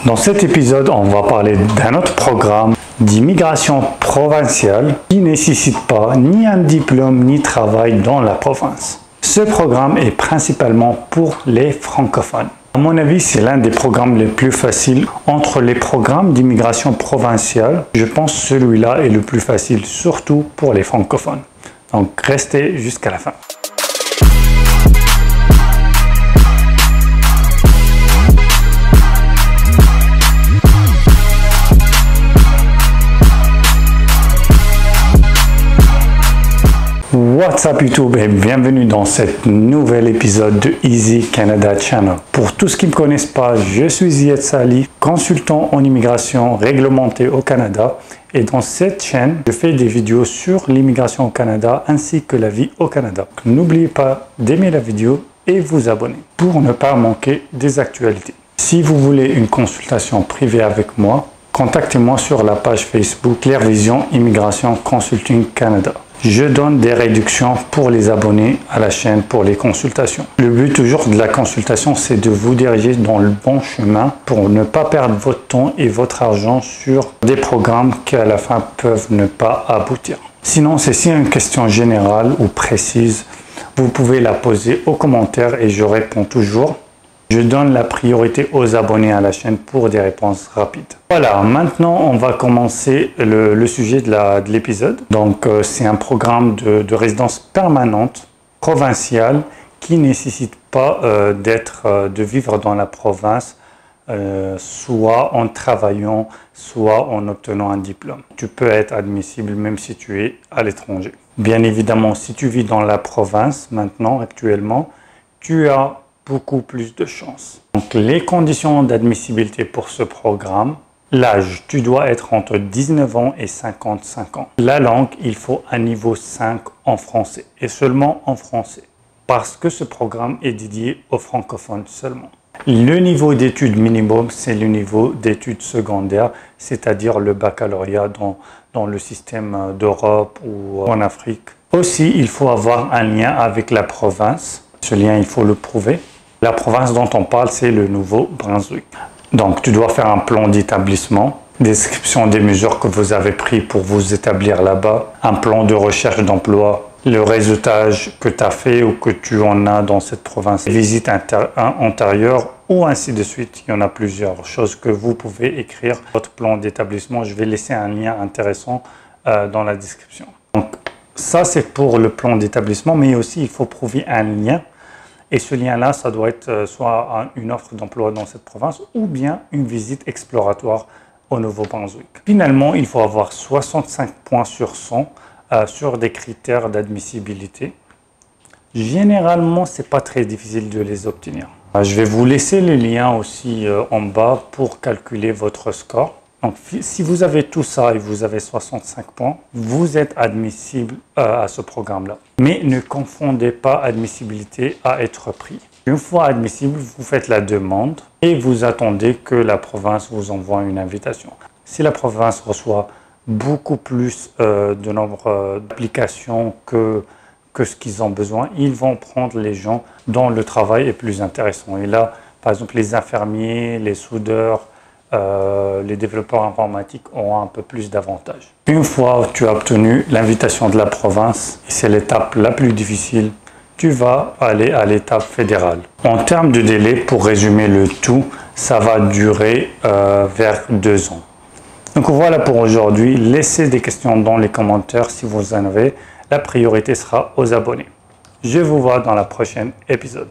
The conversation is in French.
Dans cet épisode, on va parler d'un autre programme d'immigration provinciale qui ne nécessite pas ni un diplôme ni travail dans la province. Ce programme est principalement pour les francophones. À mon avis, c'est l'un des programmes les plus faciles entre les programmes d'immigration provinciale. Je pense que celui-là est le plus facile, surtout pour les francophones. Donc, restez jusqu'à la fin. What's up YouTube et bienvenue dans cet nouvel épisode de Easy Canada Channel. Pour tous ceux qui ne me connaissent pas, je suis Ziad Salih, consultant en immigration réglementée au Canada. Et dans cette chaîne, je fais des vidéos sur l'immigration au Canada ainsi que la vie au Canada. N'oubliez pas d'aimer la vidéo et vous abonner pour ne pas manquer des actualités. Si vous voulez une consultation privée avec moi, contactez-moi sur la page Facebook Claire Vision Immigration Consulting Canada. Je donne des réductions pour les abonnés à la chaîne pour les consultations. Le but toujours de la consultation, c'est de vous diriger dans le bon chemin pour ne pas perdre votre temps et votre argent sur des programmes qui à la fin peuvent ne pas aboutir. Sinon, c'est une question générale ou précise, vous pouvez la poser aux commentaires et je réponds toujours. Je donne la priorité aux abonnés à la chaîne pour des réponses rapides. Voilà, maintenant on va commencer le sujet de l'épisode. Donc c'est un programme de résidence permanente provinciale qui ne nécessite pas de vivre dans la province, soit en travaillant, soit en obtenant un diplôme. Tu peux être admissible même si tu es à l'étranger. Bien évidemment, si tu vis dans la province maintenant, actuellement, tu as beaucoup plus de chances. Donc les conditions d'admissibilité pour ce programme: l'âge, tu dois être entre 19 ans et 55 ans. La langue, il faut un niveau 5 en français et seulement en français parce que ce programme est dédié aux francophones seulement. Le niveau d'études minimum, c'est le niveau d'études secondaires, c'est-à-dire le baccalauréat dans le système d'Europe ou en Afrique. Aussi, il faut avoir un lien avec la province. Ce lien, il faut le prouver. La province dont on parle, c'est le Nouveau-Brunswick. Donc, tu dois faire un plan d'établissement, description des mesures que vous avez prises pour vous établir là-bas, un plan de recherche d'emploi, le réseautage que tu as fait ou que tu en as dans cette province, visite antérieure ou ainsi de suite. Il y en a plusieurs choses que vous pouvez écrire. Votre plan d'établissement, je vais laisser un lien intéressant dans la description. Donc, ça, c'est pour le plan d'établissement, mais aussi, il faut prouver un lien. Et ce lien-là, ça doit être soit une offre d'emploi dans cette province ou bien une visite exploratoire au Nouveau-Brunswick. Finalement, il faut avoir 65 points sur 100 sur des critères d'admissibilité. Généralement, ce n'est pas très difficile de les obtenir. Je vais vous laisser les liens aussi en bas pour calculer votre score. Donc, si vous avez tout ça et vous avez 65 points, vous êtes admissible à ce programme-là. Mais ne confondez pas admissibilité à être pris. Une fois admissible, vous faites la demande et vous attendez que la province vous envoie une invitation. Si la province reçoit beaucoup plus de nombre d'applications que ce qu'ils ont besoin, ils vont prendre les gens dont le travail est plus intéressant. Et là, par exemple, les infirmiers, les soudeurs, les développeurs informatiques auront un peu plus d'avantages. Une fois que tu as obtenu l'invitation de la province, et c'est l'étape la plus difficile, tu vas aller à l'étape fédérale. En termes de délai, pour résumer le tout, ça va durer vers 2 ans. Donc voilà pour aujourd'hui. Laissez des questions dans les commentaires si vous en avez. La priorité sera aux abonnés. Je vous vois dans la prochaine épisode.